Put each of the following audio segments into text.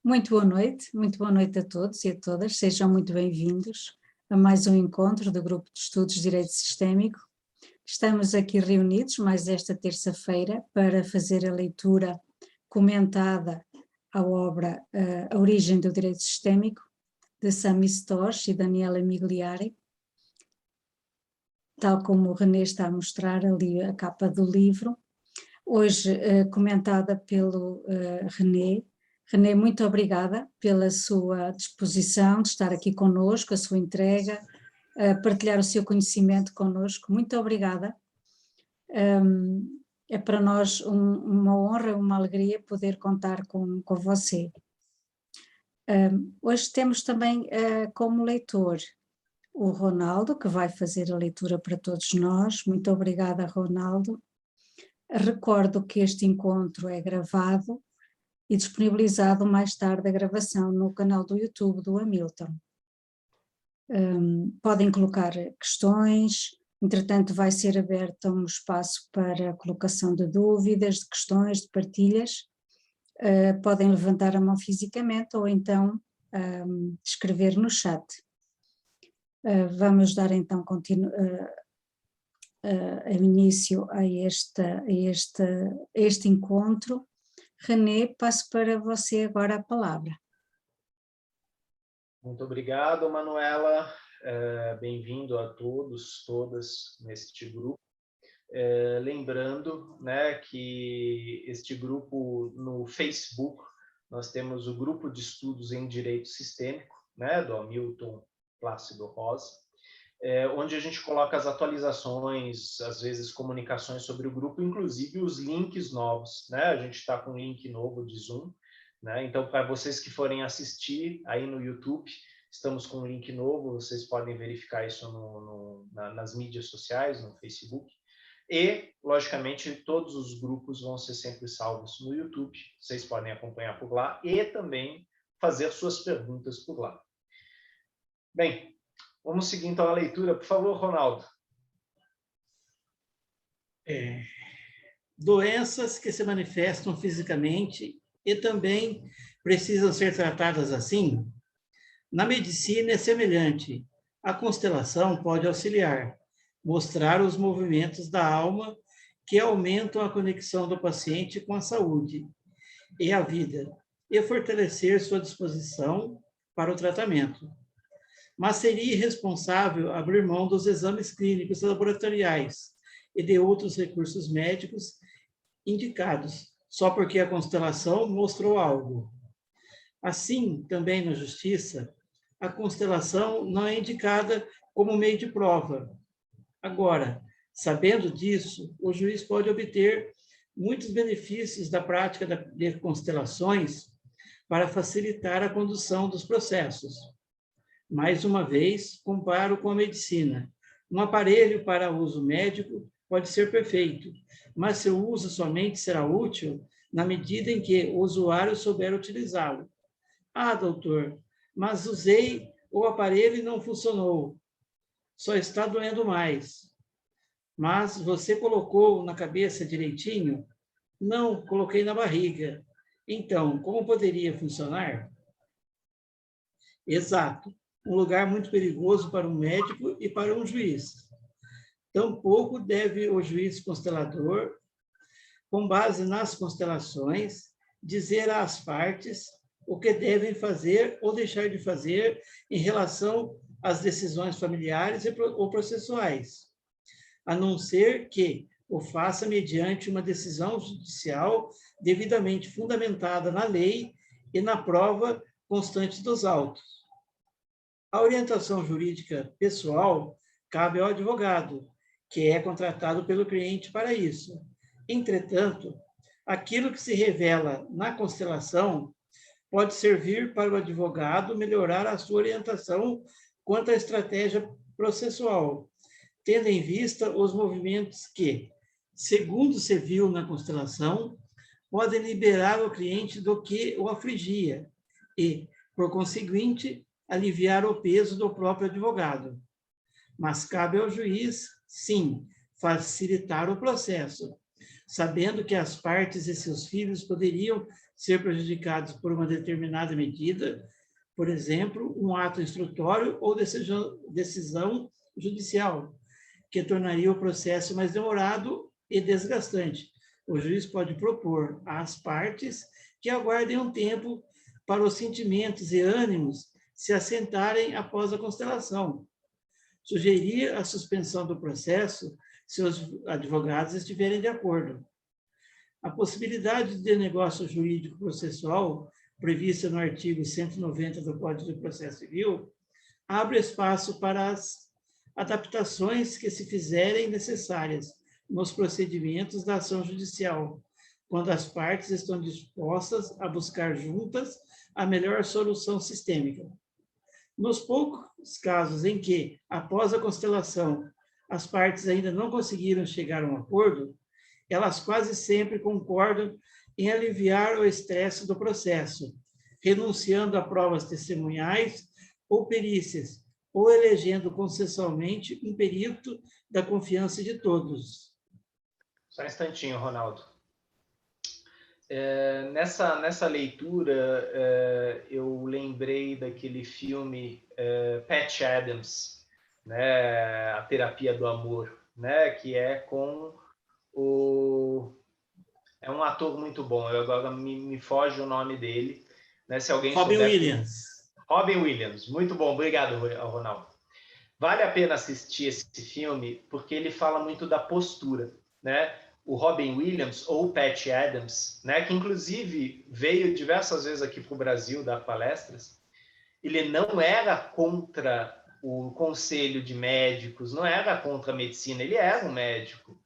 muito boa noite a todos e a todas, sejam muito bem-vindos a mais um encontro do Grupo de Estudos de Direito Sistémico. Estamos aqui reunidos mais esta terça-feira para fazer a leitura comentada à obra A Origem do Direito Sistémico, de Sami Stosh e Daniela Migliari. Tal como o René está a mostrar ali a capa do livro, hoje comentada pelo René. René, muito obrigada pela sua disposição de estar aqui conosco, a sua entrega, partilhar o seu conhecimento conosco. Muito obrigada. É para nós uma honra, uma alegria poder contar com você. Hoje temos também como leitor o Ronaldo, que vai fazer a leitura para todos nós. Muito obrigada, Ronaldo. Recordo que este encontro é gravado e disponibilizado mais tarde a gravação no canal do YouTube do Hamilton. Podem colocar questões, entretanto vai ser aberto um espaço para a colocação de dúvidas, de questões, de partilhas. Podem levantar a mão fisicamente ou então escrever no chat. Vamos dar então início a este encontro. René, passo para você agora a palavra. Muito obrigado, Manuela. Bem-vindo a todos, todas neste grupo. Lembrando, né, que este grupo no Facebook, nós temos o Grupo de Estudos em Direito Sistêmico, né, do Hamilton Plácido Rosa, onde a gente coloca as atualizações, às vezes comunicações sobre o grupo, inclusive os links novos, né? A gente está com um link novo de Zoom, né? Então, para vocês que forem assistir aí no YouTube, estamos com um link novo, vocês podem verificar isso nas mídias sociais, no Facebook. E, logicamente, todos os grupos vão ser sempre salvos no YouTube, vocês podem acompanhar por lá e também fazer suas perguntas por lá. Bem, vamos seguir então a leitura. Por favor, Ronaldo. Doenças que se manifestam fisicamente e também precisam ser tratadas assim? Na medicina é semelhante. A constelação pode auxiliar, mostrar os movimentos da alma que aumentam a conexão do paciente com a saúde e a vida, e fortalecer sua disposição para o tratamento. Mas seria irresponsável abrir mão dos exames clínicos laboratoriais e de outros recursos médicos indicados, só porque a constelação mostrou algo. Assim, também na justiça, a constelação não é indicada como meio de prova. Agora, sabendo disso, o juiz pode obter muitos benefícios da prática de constelações para facilitar a condução dos processos. Mais uma vez, comparo com a medicina. Um aparelho para uso médico pode ser perfeito, mas seu uso somente será útil na medida em que o usuário souber utilizá-lo. Ah, doutor, mas usei o aparelho e não funcionou. Só está doendo mais. Mas você colocou na cabeça direitinho? Não, coloquei na barriga. Então, como poderia funcionar? Exato. Um lugar muito perigoso para um médico e para um juiz. Tampouco deve o juiz constelador, com base nas constelações, dizer às partes o que devem fazer ou deixar de fazer em relação às decisões familiares ou processuais, a não ser que o faça mediante uma decisão judicial devidamente fundamentada na lei e na prova constante dos autos. A orientação jurídica pessoal cabe ao advogado, que é contratado pelo cliente para isso. Entretanto, aquilo que se revela na constelação pode servir para o advogado melhorar a sua orientação quanto à estratégia processual, tendo em vista os movimentos que, segundo se viu na constelação, podem liberar o cliente do que o afligia e, por conseguinte, aliviar o peso do próprio advogado. Mas cabe ao juiz, sim, facilitar o processo, sabendo que as partes e seus filhos poderiam ser prejudicados por uma determinada medida, por exemplo, um ato instrutório ou decisão judicial, que tornaria o processo mais demorado e desgastante. O juiz pode propor às partes que aguardem um tempo para os sentimentos e ânimos se assentarem após a constelação. Sugerir a suspensão do processo se os advogados estiverem de acordo. A possibilidade de negócio jurídico processual, prevista no artigo 190 do Código de Processo Civil, abre espaço para as adaptações que se fizerem necessárias nos procedimentos da ação judicial, quando as partes estão dispostas a buscar juntas a melhor solução sistêmica. Nos poucos casos em que, após a constelação, as partes ainda não conseguiram chegar a um acordo, elas quase sempre concordam em aliviar o estresse do processo, renunciando a provas testemunhais ou perícias, ou elegendo consensualmente um perito da confiança de todos. Só um instantinho, Ronaldo. Nessa leitura, eu lembrei daquele filme Patch Adams, né, A Terapia do Amor, né, que é com é um ator muito bom, agora me foge o nome dele, né, se alguém Robin souber... Williams. Robin Williams, muito bom, obrigado, Ronaldo. Vale a pena assistir esse filme porque ele fala muito da postura, né? O Robin Williams, ou Patch Adams, né, que inclusive veio diversas vezes aqui para o Brasil dar palestras, ele não era contra o conselho de médicos, não era contra a medicina, ele era um médico,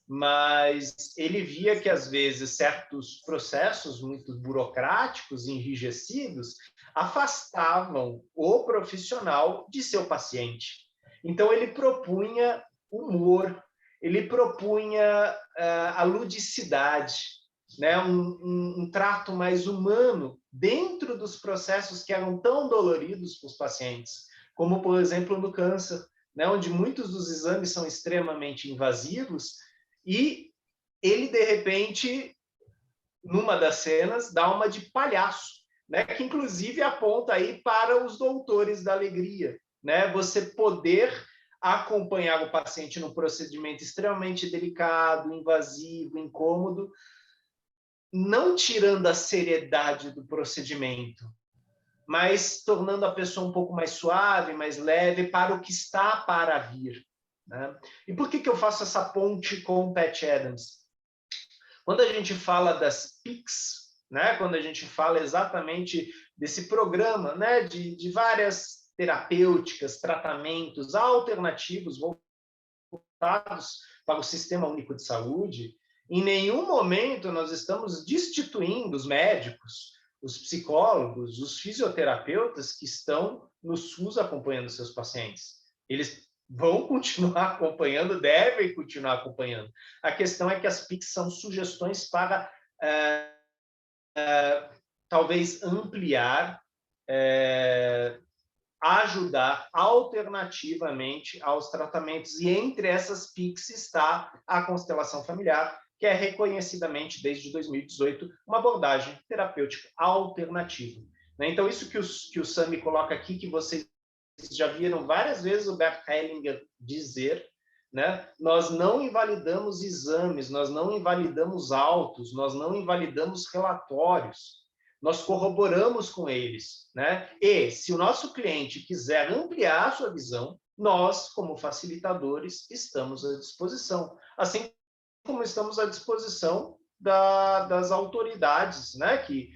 mas ele via que, às vezes, certos processos muito burocráticos, enrijecidos, afastavam o profissional de seu paciente. Então, ele propunha humor, ele propunha a ludicidade, né? um trato mais humano dentro dos processos que eram tão doloridos para os pacientes, como, por exemplo, no câncer, né? Onde muitos dos exames são extremamente invasivos e ele, de repente, numa das cenas, dá uma de palhaço, né? Que, inclusive, aponta aí para os doutores da alegria, né? Você poder acompanhar o paciente num procedimento extremamente delicado, invasivo, incômodo, não tirando a seriedade do procedimento, mas tornando a pessoa um pouco mais suave, mais leve para o que está para vir, né? E por que eu faço essa ponte com o Patch Adams? Quando a gente fala das PICs, né? Quando a gente fala exatamente desse programa, né? de várias terapêuticas, tratamentos alternativos voltados para o Sistema Único de Saúde, em nenhum momento nós estamos destituindo os médicos, os psicólogos, os fisioterapeutas que estão no SUS acompanhando seus pacientes. Eles vão continuar acompanhando, devem continuar acompanhando. A questão é que as PICs são sugestões para talvez ampliar, ajudar alternativamente aos tratamentos. E entre essas PICs está a constelação familiar, que é reconhecidamente, desde 2018, uma abordagem terapêutica alternativa. Então, isso que o Sami coloca aqui, que vocês já viram várias vezes o Bert Hellinger dizer, né? Nós não invalidamos exames, nós não invalidamos autos, nós não invalidamos relatórios, nós corroboramos com eles, né? E se o nosso cliente quiser ampliar a sua visão, nós, como facilitadores, estamos à disposição, assim como estamos à disposição das autoridades, né? Que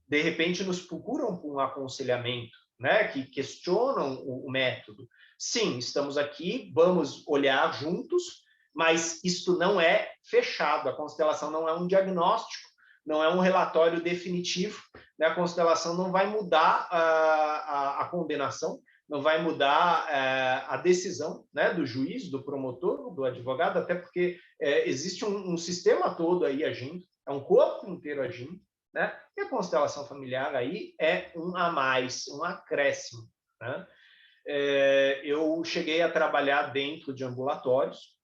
de repente nos procuram com um aconselhamento, né? Que questionam o método. Sim, estamos aqui, vamos olhar juntos, mas isto não é fechado, a constelação não é um diagnóstico, não é um relatório definitivo, né? A constelação não vai mudar a condenação, não vai mudar a decisão, né? Do juiz, do promotor, do advogado, até porque existe um sistema todo aí agindo, é um corpo inteiro agindo, né? E a constelação familiar aí é um a mais, um acréscimo, né? Eu cheguei a trabalhar dentro de ambulatórios,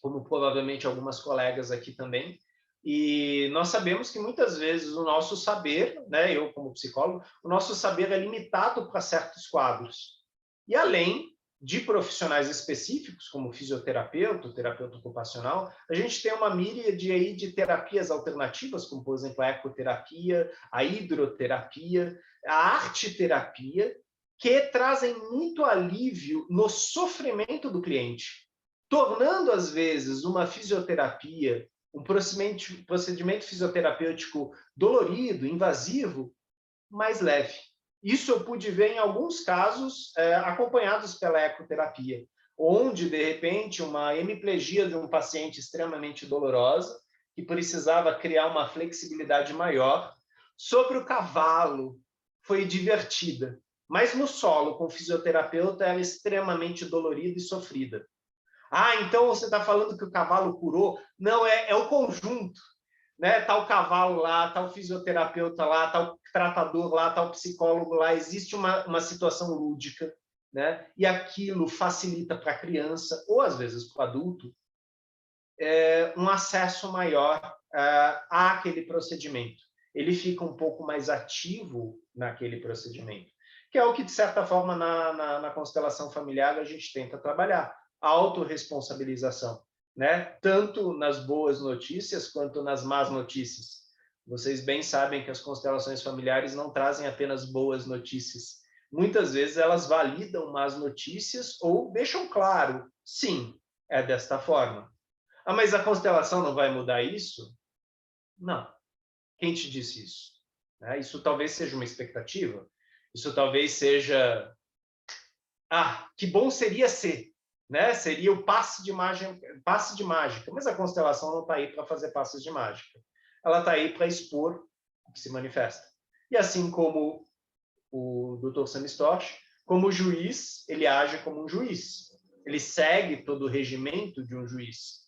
como provavelmente algumas colegas aqui também. E nós sabemos que muitas vezes o nosso saber, né, eu como psicólogo, o nosso saber é limitado para certos quadros. E além de profissionais específicos, como fisioterapeuta, terapeuta ocupacional, a gente tem uma míriade aí de terapias alternativas, como, por exemplo, a ecoterapia, a hidroterapia, a arteterapia, que trazem muito alívio no sofrimento do cliente, tornando, às vezes, uma fisioterapia, um procedimento fisioterapêutico dolorido, invasivo, mais leve. Isso eu pude ver em alguns casos acompanhados pela ecoterapia, onde, de repente, uma hemiplegia de um paciente extremamente dolorosa, que precisava criar uma flexibilidade maior, sobre o cavalo, foi divertida, mas no solo, com o fisioterapeuta, era extremamente dolorida e sofrida. Ah, então você está falando que o cavalo curou? Não, é o conjunto. Né? Tá o cavalo lá, tá o fisioterapeuta lá, tá o tratador lá, tá o psicólogo lá. Existe uma situação lúdica, né? E aquilo facilita para a criança, ou às vezes para o adulto, um acesso maior àquele procedimento. Ele fica um pouco mais ativo naquele procedimento, que é o que, de certa forma, na constelação familiar a gente tenta trabalhar, a autorresponsabilização, né? Tanto nas boas notícias quanto nas más notícias. Vocês bem sabem que as constelações familiares não trazem apenas boas notícias. Muitas vezes elas validam más notícias ou deixam claro, sim, é desta forma. Ah, mas a constelação não vai mudar isso? Não. Quem te disse isso? Isso talvez seja uma expectativa. Isso talvez seja... Ah, que bom seria ser. Né? Seria o passe de mágica. Mas a constelação não está aí para fazer passes de mágica. Ela está aí para expor o que se manifesta. E assim como o Dr. Sami Storch, como juiz, ele age como um juiz. Ele segue todo o regimento de um juiz.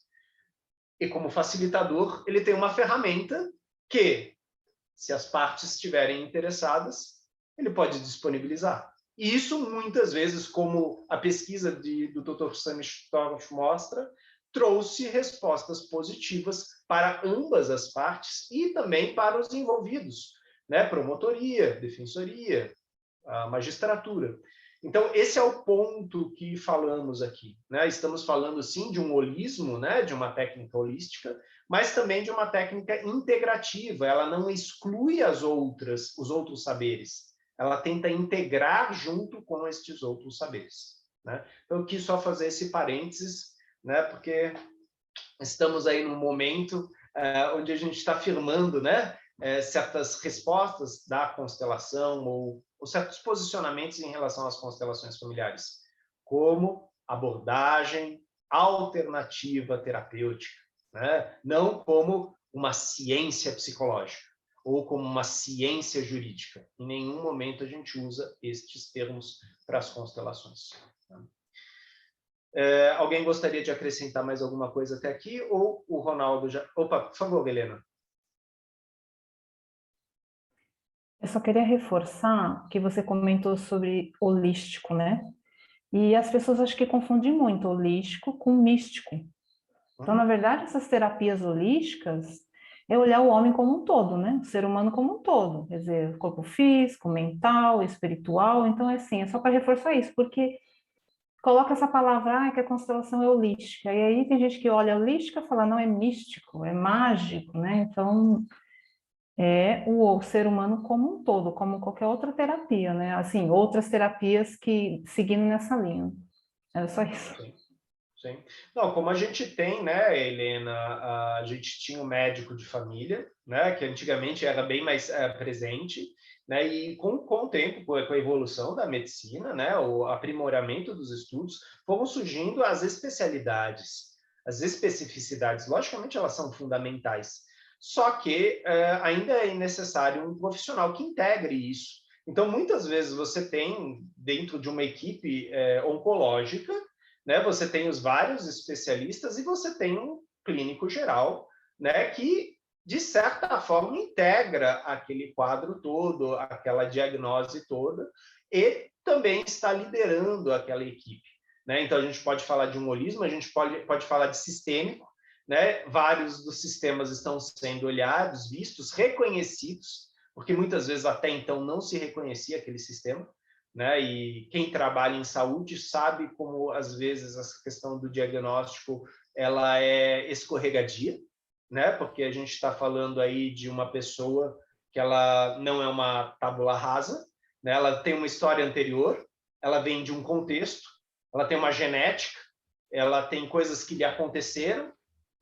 E como facilitador, ele tem uma ferramenta que, se as partes estiverem interessadas, ele pode disponibilizar. E isso, muitas vezes, como a pesquisa do Dr. Sami Storch mostra, trouxe respostas positivas para ambas as partes e também para os envolvidos, né? Promotoria, defensoria, a magistratura. Então, esse é o ponto que falamos aqui, né? Estamos falando, sim, de um holismo, né? De uma técnica holística, mas também de uma técnica integrativa. Ela não exclui os outros saberes. Ela tenta integrar junto com estes outros saberes, né? Então, eu quis só fazer esse parênteses, né? Porque estamos aí num momento onde a gente está afirmando, né? Certas respostas da constelação ou certos posicionamentos em relação às constelações familiares, como abordagem alternativa terapêutica, né? Não como uma ciência psicológica ou como uma ciência jurídica. Em nenhum momento a gente usa estes termos para as constelações. Alguém gostaria de acrescentar mais alguma coisa até aqui? Ou o Ronaldo já... Opa, por favor, Helena. Eu só queria reforçar que você comentou sobre holístico, né? E as pessoas acho que confundem muito holístico com místico. Então, na verdade, essas terapias holísticas é olhar o homem como um todo, né? O ser humano como um todo. Quer dizer, corpo físico, mental, espiritual. Então, é só para reforçar isso, porque coloca essa palavra, que a constelação é holística. E aí tem gente que olha holística e fala, não, é místico, é mágico, né? Então... é o ser humano como um todo, como qualquer outra terapia, né? Assim, outras terapias que seguindo nessa linha. Era só isso. Sim, sim. Não, como a gente tem, né, Helena, a gente tinha um médico de família, né, que antigamente era bem mais presente, né, e com o tempo, com a evolução da medicina, né, o aprimoramento dos estudos, foram surgindo as especialidades, as especificidades. Logicamente, elas são fundamentais. Só que ainda é necessário um profissional que integre isso. Então, muitas vezes você tem, dentro de uma equipe oncológica, né, você tem os vários especialistas e você tem um clínico geral, né, que, de certa forma, integra aquele quadro todo, aquela diagnose toda, e também está liderando aquela equipe. né? Então, a gente pode falar de um holismo, a gente pode falar de sistêmico, né? Vários dos sistemas estão sendo olhados, vistos, reconhecidos, porque muitas vezes até então não se reconhecia aquele sistema, né? E quem trabalha em saúde sabe como, às vezes, essa questão do diagnóstico ela é escorregadia, né? Porque a gente está falando aí de uma pessoa que ela não é uma tábula rasa, né? Ela tem uma história anterior, ela vem de um contexto, ela tem uma genética, ela tem coisas que lhe aconteceram,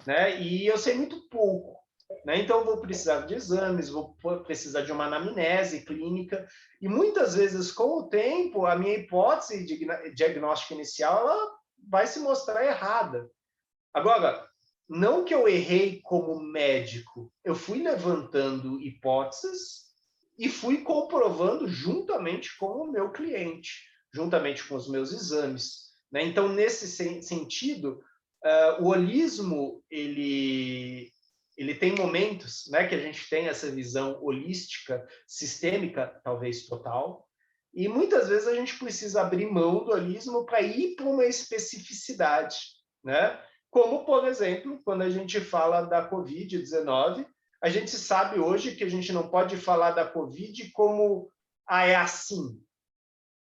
né? E eu sei muito pouco, né? Então eu vou precisar de exames, vou precisar de uma anamnese clínica, e muitas vezes, com o tempo, a minha hipótese de diagnóstico inicial ela vai se mostrar errada. Agora, não que eu errei como médico, eu fui levantando hipóteses e fui comprovando juntamente com o meu cliente, juntamente com os meus exames, né? Então, nesse sentido, o holismo ele tem momentos, né, que a gente tem essa visão holística, sistêmica, talvez total, e muitas vezes a gente precisa abrir mão do holismo para ir para uma especificidade, né? Como, por exemplo, quando a gente fala da Covid-19, a gente sabe hoje que a gente não pode falar da Covid como é assim,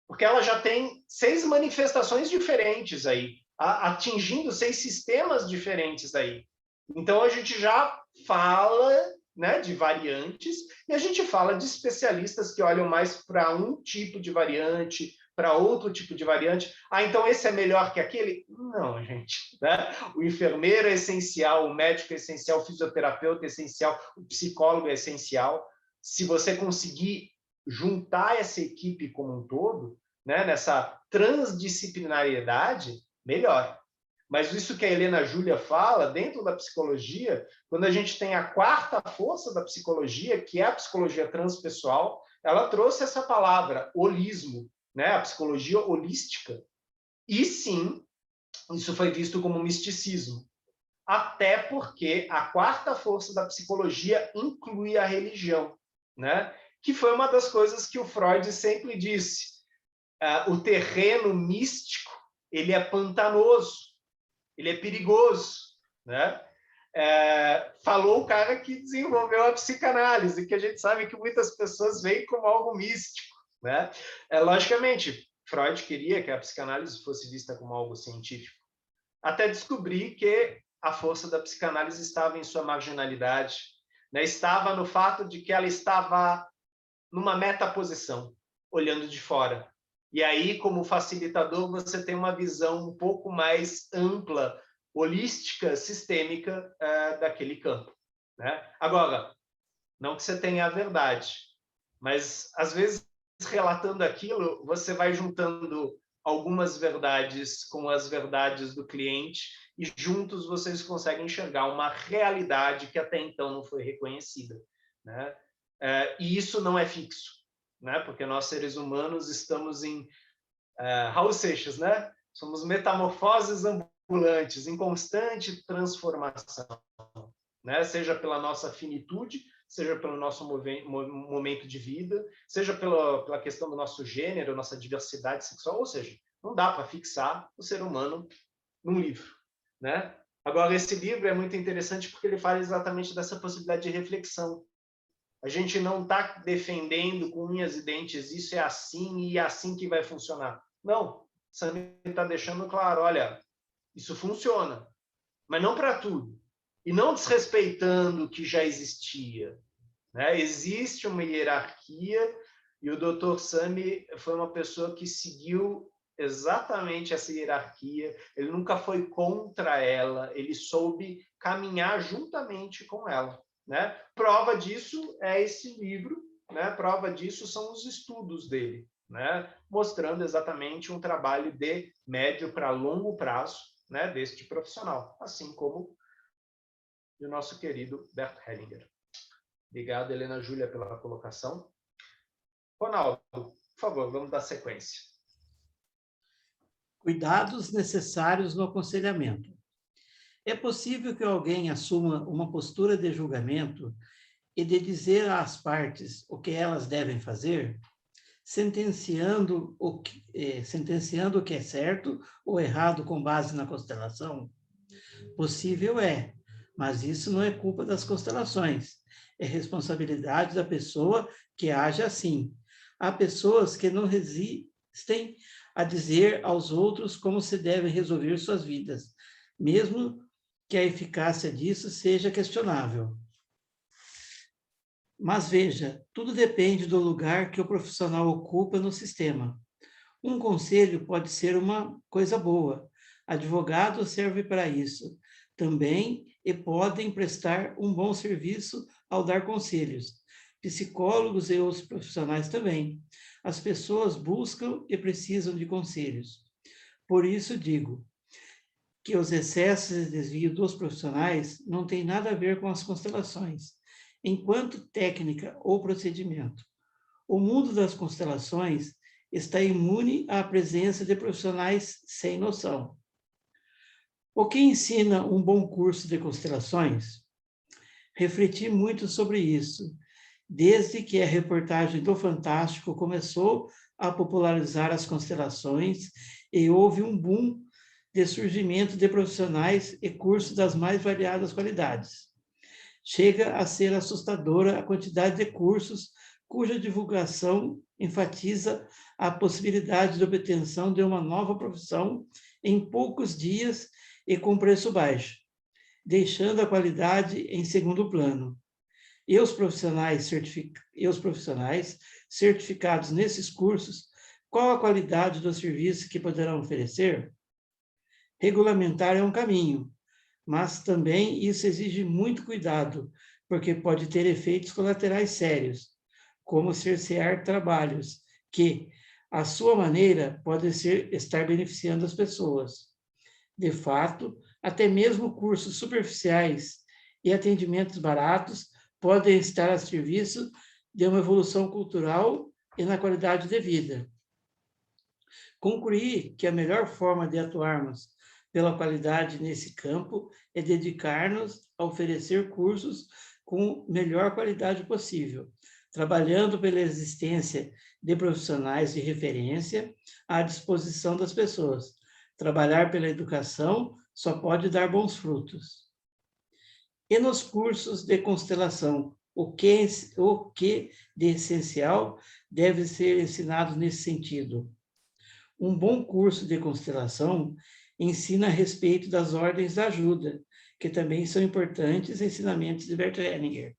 porque ela já tem 6 manifestações diferentes aí, atingindo 6 sistemas diferentes aí. Então, a gente já fala, né, de variantes, e a gente fala de especialistas que olham mais para um tipo de variante, para outro tipo de variante. Então esse é melhor que aquele? Não, gente. Né? O enfermeiro é essencial, o médico é essencial, o fisioterapeuta é essencial, o psicólogo é essencial. Se você conseguir juntar essa equipe como um todo, né, nessa transdisciplinariedade, melhor. Mas isso que a Helena Júlia fala, dentro da psicologia, quando a gente tem a 4ª força da psicologia, que é a psicologia transpessoal, ela trouxe essa palavra, holismo, né? A psicologia holística. E sim, isso foi visto como misticismo. Até porque a 4ª força da psicologia inclui a religião, né? Que foi uma das coisas que o Freud sempre disse. O terreno místico, ele é pantanoso, ele é perigoso, né? Falou o cara que desenvolveu a psicanálise, que a gente sabe que muitas pessoas veem como algo místico, né? Logicamente, Freud queria que a psicanálise fosse vista como algo científico, até descobrir que a força da psicanálise estava em sua marginalidade, né? Estava no fato de que ela estava numa metaposição, olhando de fora. E aí, como facilitador, você tem uma visão um pouco mais ampla, holística, sistêmica daquele campo, né? Agora, não que você tenha a verdade, mas, às vezes, relatando aquilo, você vai juntando algumas verdades com as verdades do cliente e, juntos, vocês conseguem enxergar uma realidade que até então não foi reconhecida, né? E isso não é fixo, né? Porque nós, seres humanos, estamos em Raul Seixas, né? Somos metamorfoses ambulantes, em constante transformação, né? Seja pela nossa finitude, seja pelo nosso momento de vida, seja pela questão do nosso gênero, nossa diversidade sexual, ou seja, não dá para fixar o ser humano num livro, né? Agora, esse livro é muito interessante porque ele fala exatamente dessa possibilidade de reflexão. A gente não está defendendo com unhas e dentes, isso é assim e é assim que vai funcionar. Não, Sami está deixando claro, olha, isso funciona, mas não para tudo. E não desrespeitando o que já existia, né? Existe uma hierarquia e o Dr. Sami foi uma pessoa que seguiu exatamente essa hierarquia, ele nunca foi contra ela, ele soube caminhar juntamente com ela, né? Prova disso é esse livro, né? Prova disso são os estudos dele, né? Mostrando exatamente um trabalho de médio para longo prazo, né? Deste profissional, assim como do nosso querido Bert Hellinger. Obrigado, Helena Júlia, pela colocação. Ronaldo, por favor, vamos dar sequência. Cuidados necessários no aconselhamento. É possível que alguém assuma uma postura de julgamento e de dizer às partes o que elas devem fazer? sentenciando o que é certo ou errado com base na constelação? Possível é, mas isso não é culpa das constelações. É responsabilidade da pessoa que age assim. Há pessoas que não resistem a dizer aos outros como se devem resolver suas vidas, mesmo que a eficácia disso seja questionável. Mas veja, tudo depende do lugar que o profissional ocupa no sistema. Um conselho pode ser uma coisa boa. Advogado serve para isso também e podem prestar um bom serviço ao dar conselhos. Psicólogos e outros profissionais também. As pessoas buscam e precisam de conselhos. Por isso digo que os excessos e desvios dos profissionais não têm nada a ver com as constelações, enquanto técnica ou procedimento. O mundo das constelações está imune à presença de profissionais sem noção. O que ensina um bom curso de constelações? Refleti muito sobre isso, desde que a reportagem do Fantástico começou a popularizar as constelações e houve um boom de surgimento de profissionais e cursos das mais variadas qualidades. Chega a ser assustadora a quantidade de cursos cuja divulgação enfatiza a possibilidade de obtenção de uma nova profissão em poucos dias e com preço baixo, deixando a qualidade em segundo plano. E os profissionais certificados nesses cursos, qual a qualidade do serviço que poderão oferecer? Regulamentar é um caminho, mas também isso exige muito cuidado, porque pode ter efeitos colaterais sérios, como cercear trabalhos que, à sua maneira, podem estar beneficiando as pessoas. De fato, até mesmo cursos superficiais e atendimentos baratos podem estar a serviço de uma evolução cultural e na qualidade de vida. Concluí que a melhor forma de atuarmos pela qualidade nesse campo é dedicar-nos a oferecer cursos com melhor qualidade possível, trabalhando pela existência de profissionais de referência à disposição das pessoas. Trabalhar pela educação só pode dar bons frutos. E nos cursos de constelação, o que de essencial deve ser ensinado nesse sentido? Um bom curso de constelação ensina a respeito das ordens da ajuda, que também são importantes ensinamentos de Bert Hellinger.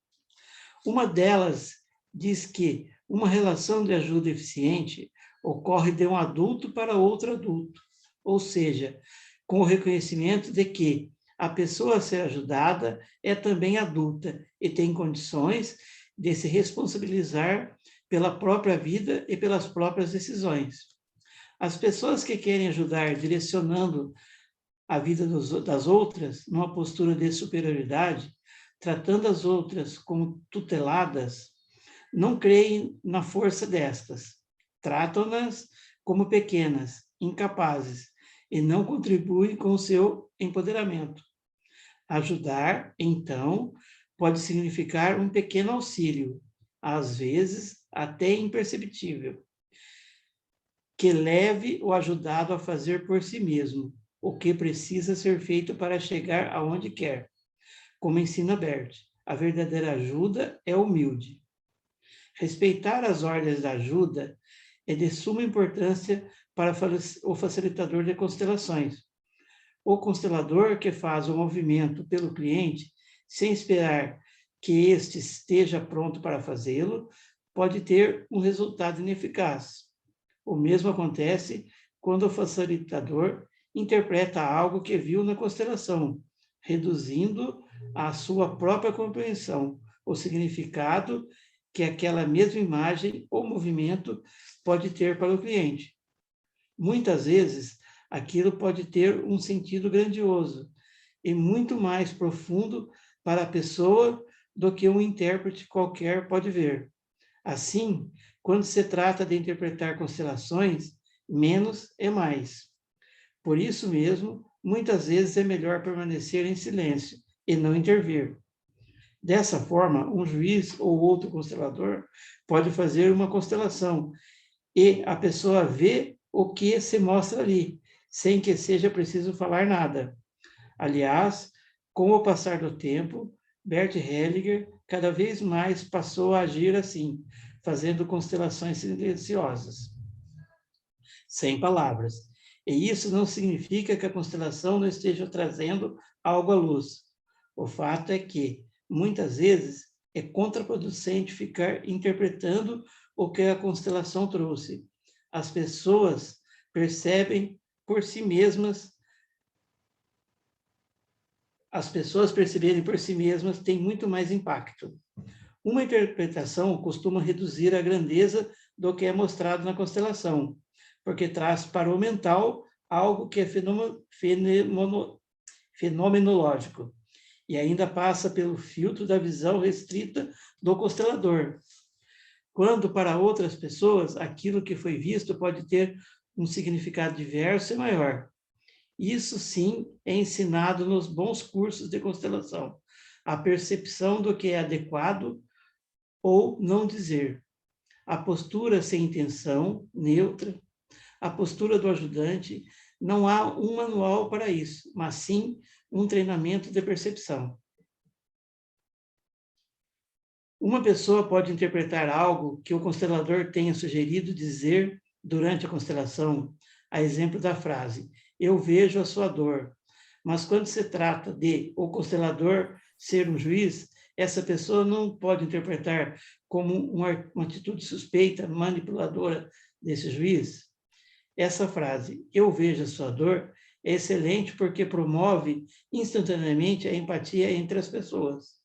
Uma delas diz que uma relação de ajuda eficiente ocorre de um adulto para outro adulto, ou seja, com o reconhecimento de que a pessoa a ser ajudada é também adulta e tem condições de se responsabilizar pela própria vida e pelas próprias decisões. As pessoas que querem ajudar direcionando a vida das outras, numa postura de superioridade, tratando as outras como tuteladas, não creem na força destas. Tratam-nas como pequenas, incapazes, e não contribuem com o seu empoderamento. Ajudar, então, pode significar um pequeno auxílio, às vezes até imperceptível, que leve o ajudado a fazer por si mesmo o que precisa ser feito para chegar aonde quer. Como ensina Bert, a verdadeira ajuda é humilde. Respeitar as ordens da ajuda é de suma importância para o facilitador de constelações. O constelador que faz o movimento pelo cliente, sem esperar que este esteja pronto para fazê-lo, pode ter um resultado ineficaz. O mesmo acontece quando o facilitador interpreta algo que viu na constelação, reduzindo à sua própria compreensão o significado que aquela mesma imagem ou movimento pode ter para o cliente. Muitas vezes, aquilo pode ter um sentido grandioso e muito mais profundo para a pessoa do que um intérprete qualquer pode ver. Assim, quando se trata de interpretar constelações, menos é mais. Por isso mesmo, muitas vezes é melhor permanecer em silêncio e não intervir. Dessa forma, um juiz ou outro constelador pode fazer uma constelação e a pessoa vê o que se mostra ali, sem que seja preciso falar nada. Aliás, com o passar do tempo, Bert Hellinger cada vez mais passou a agir assim, fazendo constelações silenciosas, sem palavras. E isso não significa que a constelação não esteja trazendo algo à luz. O fato é que, muitas vezes, é contraproducente ficar interpretando o que a constelação trouxe. As pessoas percebem por si mesmas, as pessoas perceberem por si mesmas tem muito mais impacto. Uma interpretação costuma reduzir a grandeza do que é mostrado na constelação, porque traz para o mental algo que é fenomenológico, e ainda passa pelo filtro da visão restrita do constelador. Quando, para outras pessoas, aquilo que foi visto pode ter um significado diverso e maior. Isso, sim, é ensinado nos bons cursos de constelação. A percepção do que é adequado ou não dizer. A postura sem intenção, neutra. A postura do ajudante. Não há um manual para isso, mas sim um treinamento de percepção. Uma pessoa pode interpretar algo que o constelador tenha sugerido dizer durante a constelação, a exemplo da frase, eu vejo a sua dor. Mas quando se trata de o constelador ser um juiz, essa pessoa não pode interpretar como uma atitude suspeita, manipuladora desse juiz. Essa frase, eu vejo a sua dor, é excelente porque promove instantaneamente a empatia entre as pessoas.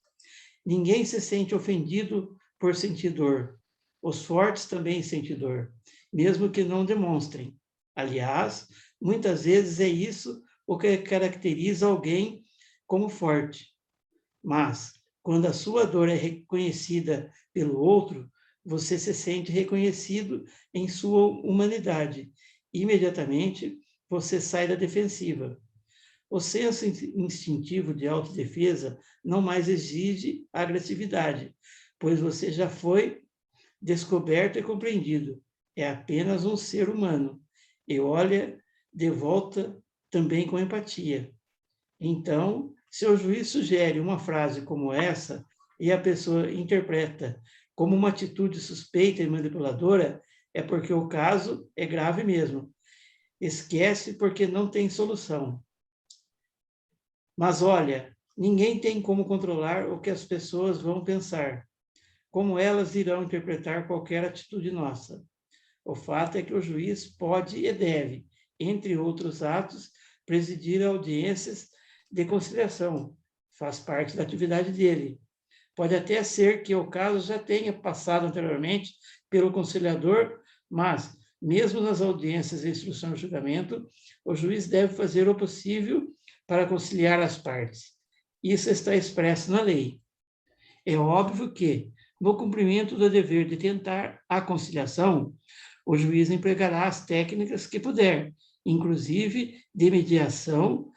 Ninguém se sente ofendido por sentir dor. Os fortes também sentem dor, mesmo que não demonstrem. Aliás, muitas vezes é isso o que caracteriza alguém como forte. Mas, quando a sua dor é reconhecida pelo outro, você se sente reconhecido em sua humanidade. Imediatamente, você sai da defensiva. O senso instintivo de autodefesa não mais exige agressividade, pois você já foi descoberto e compreendido. É apenas um ser humano. E olha de volta também com empatia. Então, se o juiz sugere uma frase como essa e a pessoa interpreta como uma atitude suspeita e manipuladora, é porque o caso é grave mesmo. Esquece porque não tem solução. Mas olha, ninguém tem como controlar o que as pessoas vão pensar, como elas irão interpretar qualquer atitude nossa. O fato é que o juiz pode e deve, entre outros atos, presidir audiências de conciliação. Faz parte da atividade dele. Pode até ser que o caso já tenha passado anteriormente pelo conciliador, mas, mesmo nas audiências de instrução e julgamento, o juiz deve fazer o possível para conciliar as partes. Isso está expresso na lei. É óbvio que, no cumprimento do dever de tentar a conciliação, o juiz empregará as técnicas que puder, inclusive de mediação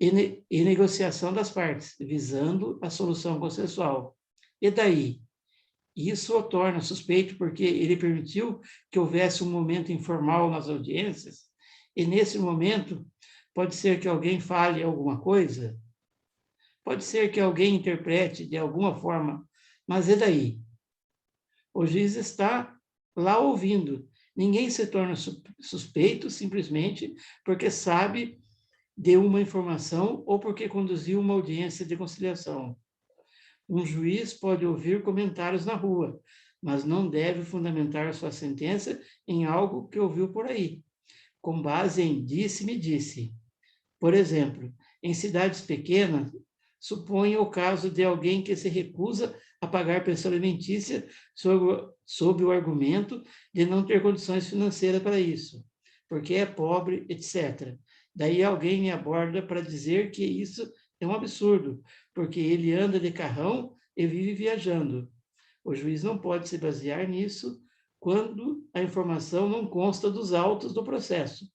e negociação das partes, visando a solução consensual. E daí? Isso o torna suspeito porque ele permitiu que houvesse um momento informal nas audiências, e nesse momento pode ser que alguém fale alguma coisa, pode ser que alguém interprete de alguma forma, mas e daí? O juiz está lá ouvindo. Ninguém se torna suspeito simplesmente porque sabe de uma informação ou porque conduziu uma audiência de conciliação. Um juiz pode ouvir comentários na rua, mas não deve fundamentar sua sentença em algo que ouviu por aí, com base em disse-me disse. Por exemplo, em cidades pequenas, suponha o caso de alguém que se recusa a pagar pensão alimentícia sob o argumento de não ter condições financeiras para isso, porque é pobre, etc. Daí alguém me aborda para dizer que isso é um absurdo, porque ele anda de carrão e vive viajando. O juiz não pode se basear nisso quando a informação não consta dos autos do processo.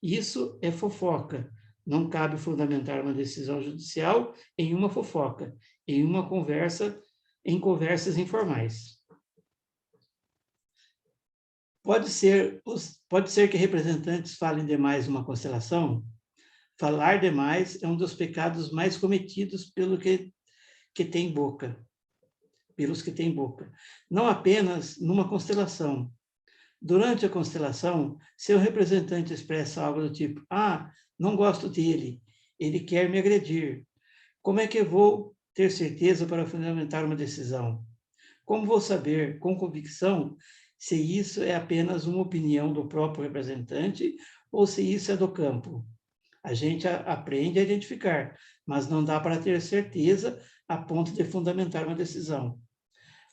Isso é fofoca. Não cabe fundamentar uma decisão judicial em uma fofoca, em conversas informais. Pode ser que representantes falem demais uma constelação? Falar demais é um dos pecados mais cometidos pelos que têm boca. Não apenas numa constelação. Durante a constelação, se o representante expressa algo do tipo: não gosto dele, ele quer me agredir. Como é que eu vou ter certeza para fundamentar uma decisão? Como vou saber com convicção se isso é apenas uma opinião do próprio representante ou se isso é do campo? A gente aprende a identificar, mas não dá para ter certeza a ponto de fundamentar uma decisão.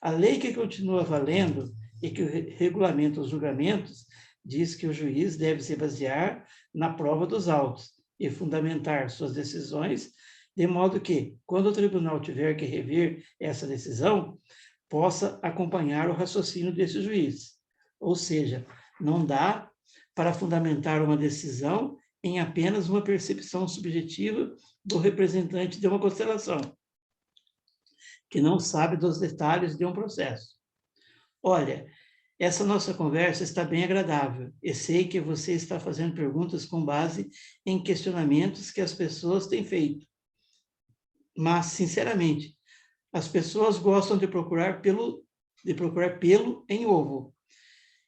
A lei que continua valendo e que regulamenta os julgamentos diz que o juiz deve se basear na prova dos autos e fundamentar suas decisões, de modo que, quando o tribunal tiver que rever essa decisão, possa acompanhar o raciocínio desse juiz. Ou seja, não dá para fundamentar uma decisão em apenas uma percepção subjetiva do representante de uma constelação, que não sabe dos detalhes de um processo. Olha, essa nossa conversa está bem agradável e sei que você está fazendo perguntas com base em questionamentos que as pessoas têm feito. Mas, sinceramente, as pessoas gostam de procurar pelo em ovo.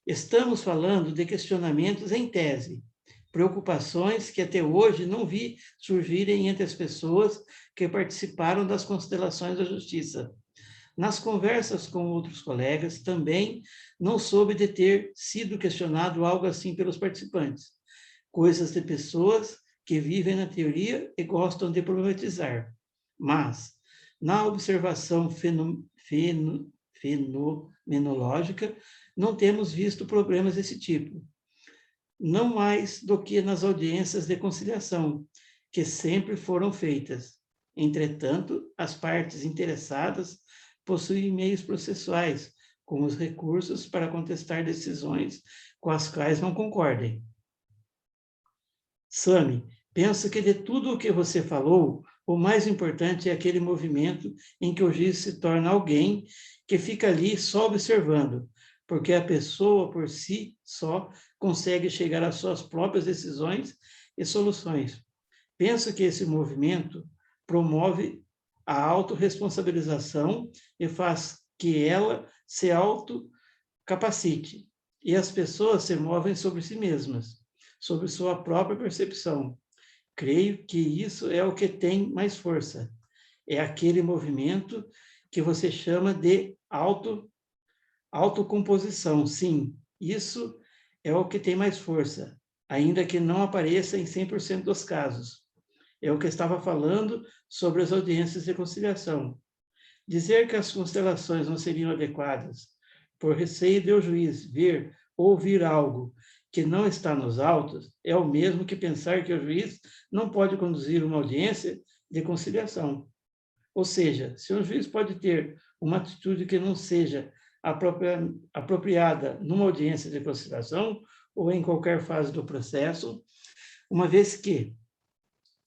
Estamos falando de questionamentos em tese, preocupações que até hoje não vi surgirem entre as pessoas que participaram das constelações da justiça. Nas conversas com outros colegas, também não soube de ter sido questionado algo assim pelos participantes. Coisas de pessoas que vivem na teoria e gostam de problematizar. Mas, na observação fenomenológica, não temos visto problemas desse tipo. Não mais do que nas audiências de conciliação, que sempre foram feitas. Entretanto, as partes interessadas possuem meios processuais, como os recursos para contestar decisões com as quais não concordem. Sami, penso que de tudo o que você falou, o mais importante é aquele movimento em que o juiz se torna alguém que fica ali só observando, porque a pessoa por si só consegue chegar às suas próprias decisões e soluções. Penso que esse movimento promove a autorresponsabilização e faz que ela se autocapacite, e as pessoas se movem sobre si mesmas, sobre sua própria percepção. Creio que isso é o que tem mais força. É aquele movimento que você chama de autocomposição. Sim, isso é o que tem mais força, ainda que não apareça em 100% dos casos. É o que estava falando sobre as audiências de conciliação. Dizer que as constelações não seriam adequadas por receio de o juiz ver ou ouvir algo que não está nos autos é o mesmo que pensar que o juiz não pode conduzir uma audiência de conciliação. Ou seja, se um juiz pode ter uma atitude que não seja apropriada numa audiência de conciliação ou em qualquer fase do processo, uma vez que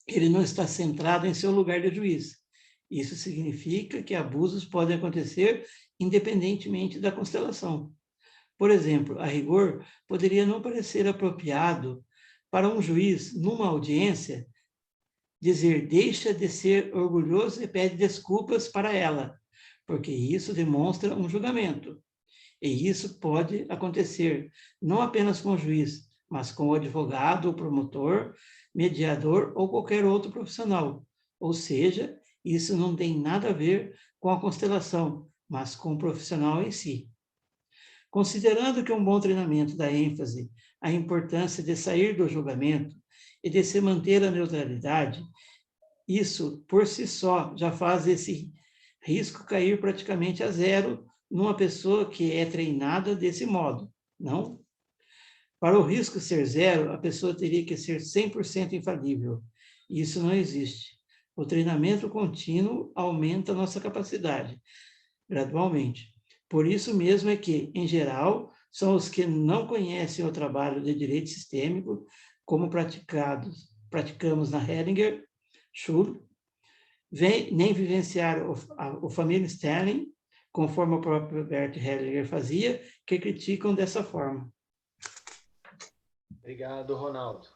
ele não está centrado em seu lugar de juiz. Isso significa que abusos podem acontecer independentemente da constelação. Por exemplo, a rigor, poderia não parecer apropriado para um juiz, numa audiência, dizer: deixa de ser orgulhoso e pede desculpas para ela, porque isso demonstra um julgamento. E isso pode acontecer não apenas com o juiz, mas com o advogado, o promotor, mediador ou qualquer outro profissional. Ou seja, isso não tem nada a ver com a constelação, mas com o profissional em si. Considerando que um bom treinamento dá ênfase à importância de sair do julgamento e de se manter a neutralidade, isso, por si só, já faz esse risco cair praticamente a zero numa pessoa que é treinada desse modo, não? Para o risco ser zero, a pessoa teria que ser 100% infalível. Isso não existe. O treinamento contínuo aumenta a nossa capacidade, gradualmente. Por isso mesmo é que, em geral, são os que não conhecem o trabalho de direito sistêmico, como praticamos na Hellinger Schule, nem vivenciar o família Sterling, conforme o próprio Bert Hellinger fazia, que criticam dessa forma. Obrigado, Ronaldo.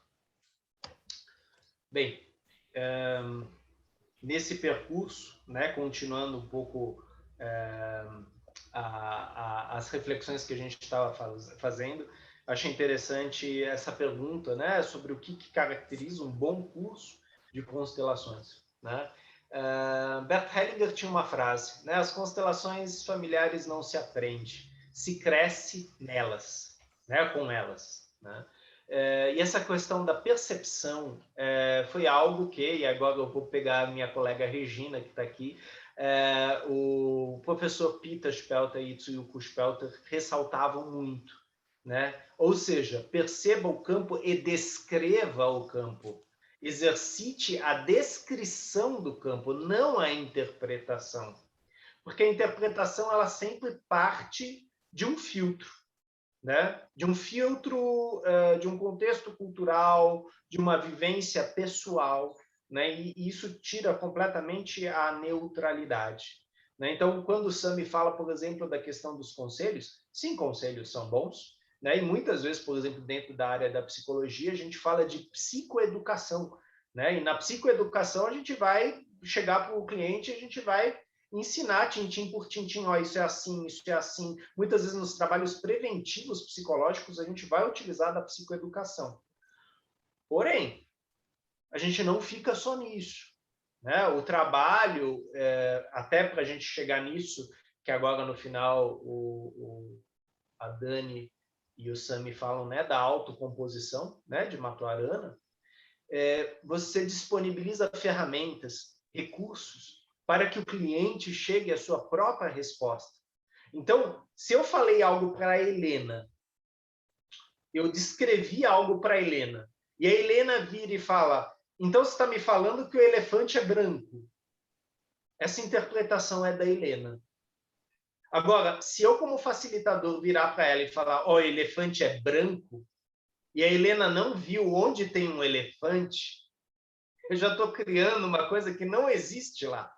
Bem, nesse percurso, né, continuando um pouco as reflexões que a gente estava fazendo, achei interessante essa pergunta, né, sobre o que caracteriza um bom curso de constelações, né? Bert Hellinger tinha uma frase, né, as constelações familiares não se aprende, se cresce nelas, né, com elas, né? E essa questão da percepção foi algo que, e agora eu vou pegar a minha colega Regina, que está aqui, o professor Peter Spelter e Tsuyuko Spelter ressaltavam muito, né? Ou seja, perceba o campo e descreva o campo. Exercite a descrição do campo, não a interpretação. Porque a interpretação ela sempre parte de um filtro. Né? De um filtro, de um contexto cultural, de uma vivência pessoal, né? E isso tira completamente a neutralidade. Né? Então, quando o Sami fala, por exemplo, da questão dos conselhos, sim, conselhos são bons, né? E muitas vezes, por exemplo, dentro da área da psicologia, a gente fala de psicoeducação. Né? E na psicoeducação, a gente vai chegar para o cliente, a gente vai ensinar tintim por tintim, ó, isso é assim, isso é assim. Muitas vezes nos trabalhos preventivos psicológicos a gente vai utilizar da psicoeducação. Porém, a gente não fica só nisso. Né? O trabalho, até para a gente chegar nisso, que agora no final a Dani e o Sami falam, né, da autocomposição, né, de Matuarana, você disponibiliza ferramentas, recursos, para que o cliente chegue à sua própria resposta. Então, se eu falei algo para a Helena, eu descrevi algo para a Helena, e a Helena vira e fala, então você está me falando que o elefante é branco. Essa interpretação é da Helena. Agora, se eu, como facilitador, virar para ela e falar, ó, o elefante é branco, e a Helena não viu onde tem um elefante, eu já estou criando uma coisa que não existe lá.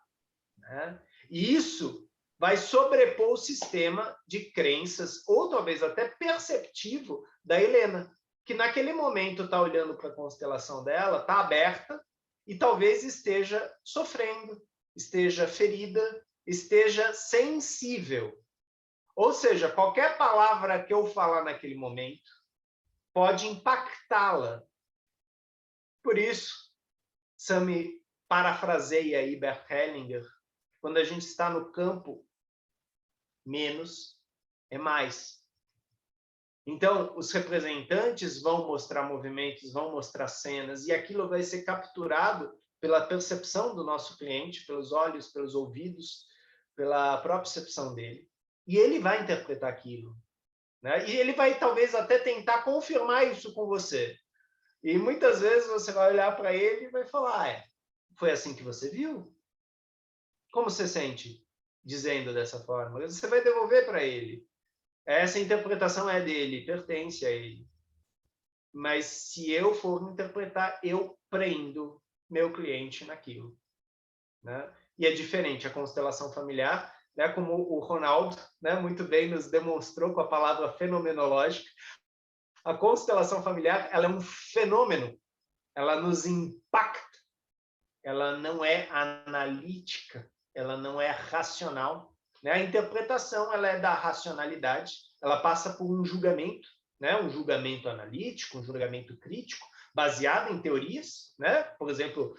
Né? E isso vai sobrepor o sistema de crenças, ou talvez até perceptivo, da Helena, que naquele momento está olhando para a constelação dela, está aberta, e talvez esteja sofrendo, esteja ferida, esteja sensível. Ou seja, qualquer palavra que eu falar naquele momento pode impactá-la. Por isso, Sami parafraseia aí Bert Hellinger, quando a gente está no campo, menos é mais. Então, os representantes vão mostrar movimentos, vão mostrar cenas, e aquilo vai ser capturado pela percepção do nosso cliente, pelos olhos, pelos ouvidos, pela propriocepção dele. E ele vai interpretar aquilo. Né? E ele vai, talvez, até tentar confirmar isso com você. E muitas vezes você vai olhar para ele e vai falar, foi assim que você viu? Como você sente dizendo dessa forma? Você vai devolver para ele. Essa interpretação é dele, pertence a ele. Mas se eu for interpretar, eu prendo meu cliente naquilo. Né? E é diferente a constelação familiar, né? Como o Ronaldo, né, muito bem nos demonstrou com a palavra fenomenológica. A constelação familiar, ela é um fenômeno, ela nos impacta, ela não é analítica, ela não é racional. Né? A interpretação ela é da racionalidade, ela passa por um julgamento, né? Um julgamento analítico, um julgamento crítico, baseado em teorias, né? Por exemplo,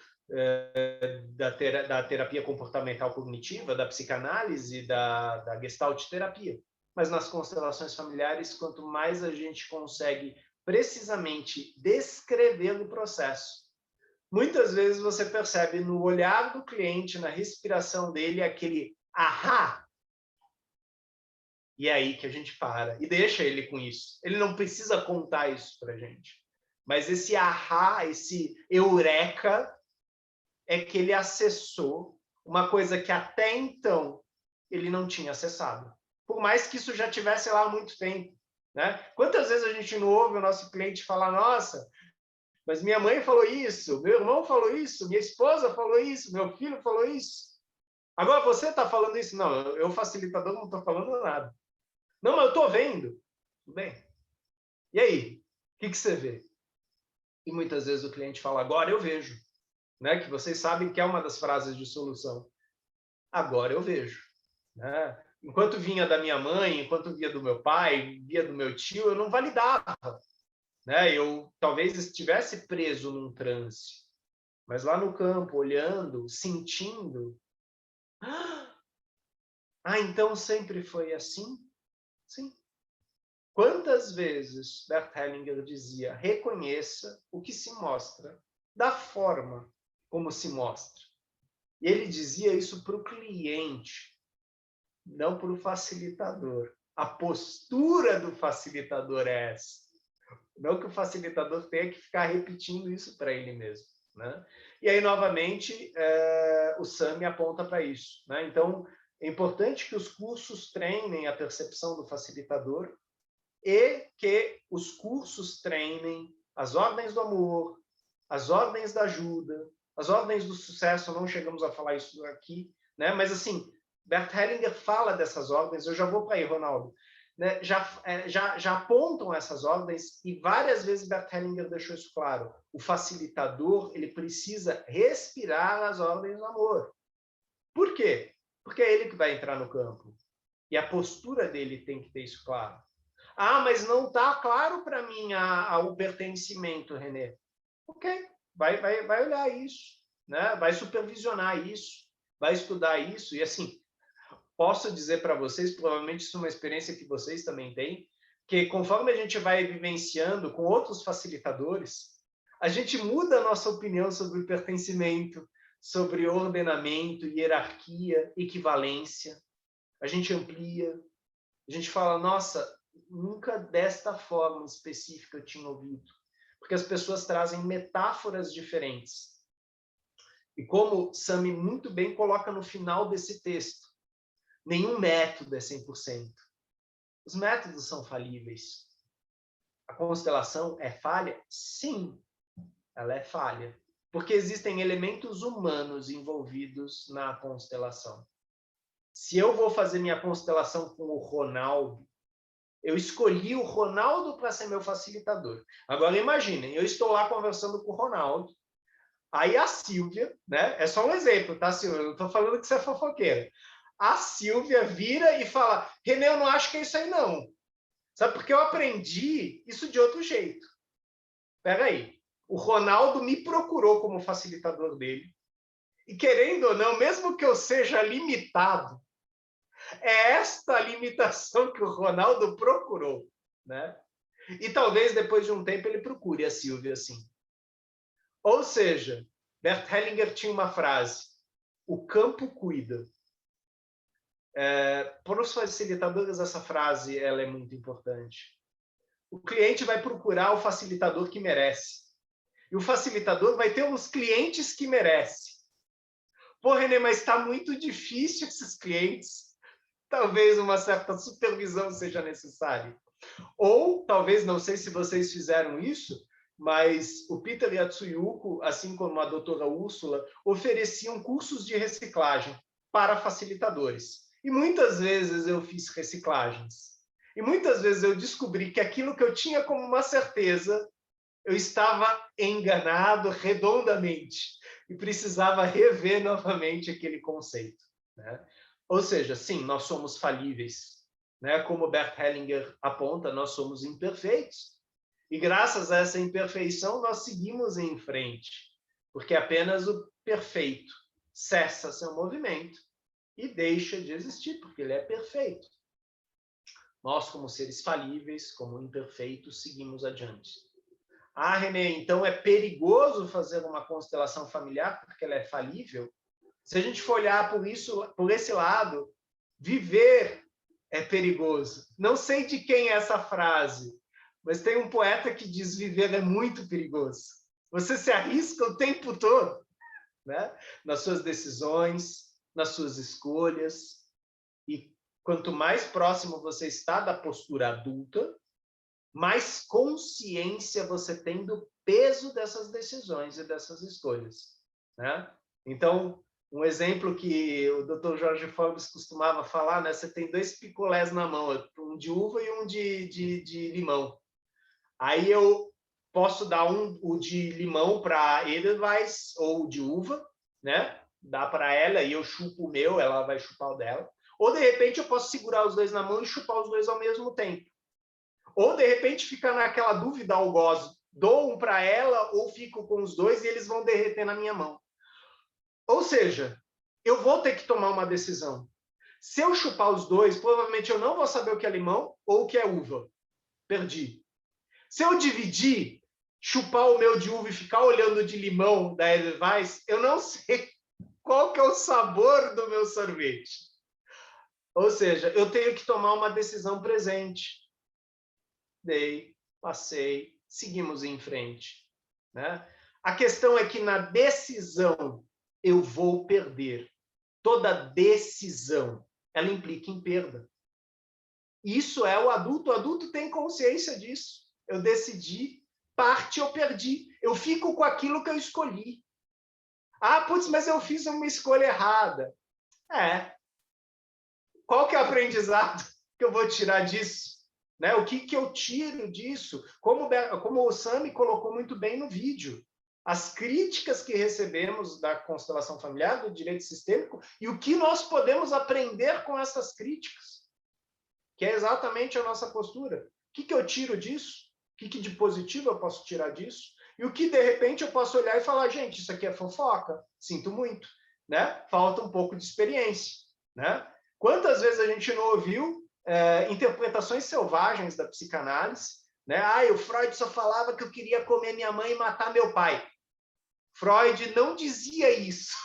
da terapia comportamental cognitiva, da psicanálise, da Gestalt terapia. Mas nas constelações familiares, quanto mais a gente consegue precisamente descrever o processo, muitas vezes você percebe no olhar do cliente, na respiração dele, aquele ahá. E é aí que a gente para e deixa ele com isso. Ele não precisa contar isso para a gente. Mas esse ahá, esse eureka, é que ele acessou uma coisa que até então ele não tinha acessado. Por mais que isso já tivesse lá há muito tempo. Né? Quantas vezes a gente não ouve o nosso cliente falar, nossa, mas minha mãe falou isso, meu irmão falou isso, minha esposa falou isso, meu filho falou isso. Agora você está falando isso? Não, eu facilitador não estou falando nada. Não, mas eu estou vendo. Tudo bem. E aí? que você vê? E muitas vezes o cliente fala, agora eu vejo, né? Que vocês sabem que é uma das frases de solução. Agora eu vejo, né? Enquanto vinha da minha mãe, enquanto via do meu pai, via do meu tio, eu não validava, né? Eu talvez estivesse preso num transe, mas lá no campo, olhando, sentindo, então sempre foi assim? Sim. Quantas vezes Bert Hellinger dizia, reconheça o que se mostra, da forma como se mostra. E ele dizia isso para o cliente, não para o facilitador. A postura do facilitador é essa. Não que o facilitador tenha que ficar repetindo isso para ele mesmo, né? E aí, novamente, o Sami aponta para isso, né? Então, é importante que os cursos treinem a percepção do facilitador e que os cursos treinem as ordens do amor, as ordens da ajuda, as ordens do sucesso. Não chegamos a falar isso aqui, né? Mas, assim, Bert Hellinger fala dessas ordens. Eu já vou para aí, Ronaldo. Né? Já apontam essas ordens e várias vezes Bert Hellinger deixou isso claro. O facilitador, ele precisa respirar as ordens do amor. Por quê? Porque é ele que vai entrar no campo. E a postura dele tem que ter isso claro. Mas não está claro para mim o pertencimento, René. Ok, vai olhar isso, né? Vai supervisionar isso, vai estudar isso. E assim, posso dizer para vocês, provavelmente isso é uma experiência que vocês também têm, que conforme a gente vai vivenciando com outros facilitadores, a gente muda a nossa opinião sobre o pertencimento, sobre ordenamento, hierarquia, equivalência. A gente amplia, a gente fala, nossa, nunca desta forma específica eu tinha ouvido. Porque as pessoas trazem metáforas diferentes. E como Sami muito bem coloca no final desse texto, nenhum método é 100%. Os métodos são falíveis. A constelação é falha? Sim, ela é falha. Porque existem elementos humanos envolvidos na constelação. Se eu vou fazer minha constelação com o Ronaldo, eu escolhi o Ronaldo para ser meu facilitador. Agora imaginem, eu estou lá conversando com o Ronaldo, aí a Silvia, né? É só um exemplo, tá, Silvia? Eu não estou falando que você é fofoqueira. A Silvia vira e fala, René, eu não acho que é isso aí, não. Sabe, porque eu aprendi isso de outro jeito. Espera aí. O Ronaldo me procurou como facilitador dele. E querendo ou não, mesmo que eu seja limitado, é esta limitação que o Ronaldo procurou, né? E talvez depois de um tempo ele procure a Silvia assim. Ou seja, Bert Hellinger tinha uma frase, o campo cuida. Para os facilitadores, essa frase ela é muito importante. O cliente vai procurar o facilitador que merece. E o facilitador vai ter os clientes que merece. Pô, René, mas está muito difícil esses clientes. Talvez uma certa supervisão seja necessária. Ou, talvez, não sei se vocês fizeram isso, mas o Peter e a Tsuyuko, assim como a doutora Úrsula, ofereciam cursos de reciclagem para facilitadores. E muitas vezes eu fiz reciclagens. E muitas vezes eu descobri que aquilo que eu tinha como uma certeza, eu estava enganado redondamente e precisava rever novamente aquele conceito, né? Ou seja, sim, nós somos falíveis, né? Como Bert Hellinger aponta, nós somos imperfeitos. E graças a essa imperfeição, nós seguimos em frente, porque apenas o perfeito cessa seu movimento e deixa de existir, porque ele é perfeito. Nós, como seres falíveis, como imperfeitos, seguimos adiante. René, então é perigoso fazer uma constelação familiar porque ela é falível? Se a gente for olhar por esse lado, viver é perigoso. Não sei de quem é essa frase, mas tem um poeta que diz viver é muito perigoso. Você se arrisca o tempo todo, né? Nas suas decisões, nas suas escolhas. E quanto mais próximo você está da postura adulta, mais consciência você tem do peso dessas decisões e dessas escolhas, né? Então, um exemplo que o Dr. Jorge Forbes costumava falar, né? Você tem 2 picolés na mão, um de uva e um de limão. Aí eu posso dar o de limão para Edelweiss ou de uva, né? Dá para ela e eu chupo o meu, ela vai chupar o dela. Ou, de repente, eu posso segurar os dois na mão e chupar os dois ao mesmo tempo. Ou, de repente, fica naquela dúvida algoz, dou um para ela ou fico com os dois e eles vão derreter na minha mão. Ou seja, eu vou ter que tomar uma decisão. Se eu chupar os dois, provavelmente eu não vou saber o que é limão ou o que é uva. Perdi. Se eu dividir, chupar o meu de uva e ficar olhando de limão da Edelweiss, eu não sei qual que é o sabor do meu sorvete. Ou seja, eu tenho que tomar uma decisão presente. Dei, passei, seguimos em frente. Né? A questão é que na decisão eu vou perder. Toda decisão, ela implica em perda. Isso é o adulto tem consciência disso. Eu decidi, parte eu perdi. Eu fico com aquilo que eu escolhi. Ah, putz, mas eu fiz uma escolha errada. Qual que é o aprendizado que eu vou tirar disso? Né? O que eu tiro disso? Como o Sami colocou muito bem no vídeo. As críticas que recebemos da constelação familiar, do direito sistêmico, e o que nós podemos aprender com essas críticas, que é exatamente a nossa postura. O que eu tiro disso? O que de positivo eu posso tirar disso? E o que, de repente, eu posso olhar e falar, gente, isso aqui é fofoca, sinto muito. Né? Falta um pouco de experiência. Né? Quantas vezes a gente não ouviu interpretações selvagens da psicanálise? Né? O Freud só falava que eu queria comer minha mãe e matar meu pai. Freud não dizia isso.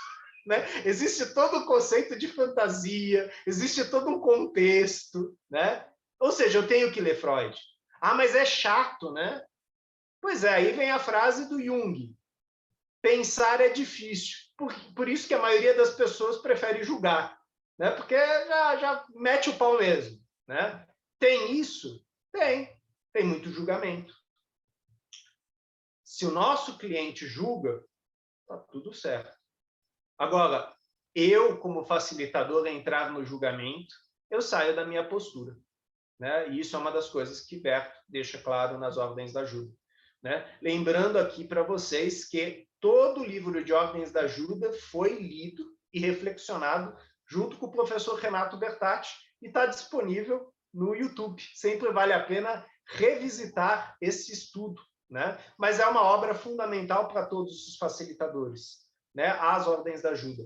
Né? Existe todo um conceito de fantasia, existe todo um contexto. Né? Ou seja, eu tenho que ler Freud. Mas é chato, né? Pois é, aí vem a frase do Jung. Pensar é difícil. Por isso que a maioria das pessoas prefere julgar. Né? Porque já mete o pau mesmo. Né? Tem isso? Tem muito julgamento. Se o nosso cliente julga, está tudo certo. Agora, eu, como facilitador, entrar no julgamento, eu saio da minha postura. Né? E isso é uma das coisas que Berto deixa claro nas Ordens da Ajuda. Né? Lembrando aqui para vocês que todo o livro de Ordens da Ajuda foi lido e reflexionado junto com o professor Renato Bertatti e está disponível no YouTube. Sempre vale a pena revisitar esse estudo. Né? Mas é uma obra fundamental para todos os facilitadores. Né? As Ordens da Ajuda.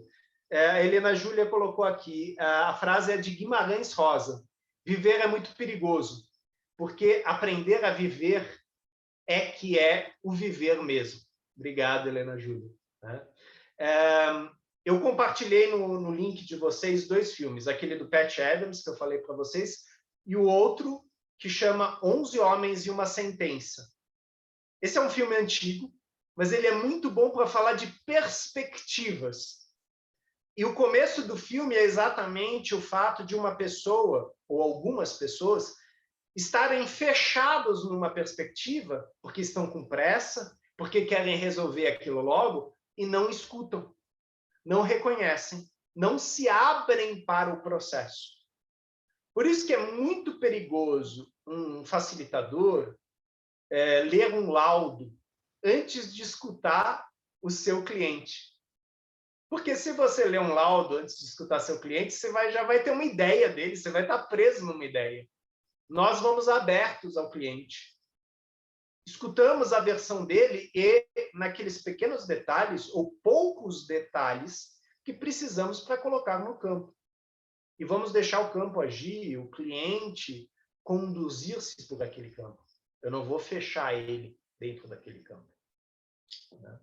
A Helena Júlia colocou aqui, a frase é de Guimarães Rosa. Viver é muito perigoso, porque aprender a viver é que é o viver mesmo. Obrigado, Helena Júlia. Eu compartilhei no link de vocês 2 filmes, aquele do Pat Adams, que eu falei para vocês, e o outro que chama 11 Homens e uma Sentença. Esse é um filme antigo, mas ele é muito bom para falar de perspectivas. E o começo do filme é exatamente o fato de uma pessoa, ou algumas pessoas, estarem fechados numa perspectiva, porque estão com pressa, porque querem resolver aquilo logo, e não escutam, não reconhecem, não se abrem para o processo. Por isso que é muito perigoso um facilitador ler um laudo antes de escutar o seu cliente. Porque se você ler um laudo antes de escutar seu cliente, você já vai ter uma ideia dele, você vai estar preso numa ideia. Nós vamos abertos ao cliente. Escutamos a versão dele e naqueles pequenos detalhes, ou poucos detalhes, que precisamos para colocar no campo. E vamos deixar o campo agir, o cliente conduzir-se por aquele campo. Eu não vou fechar ele dentro daquele campo. Né?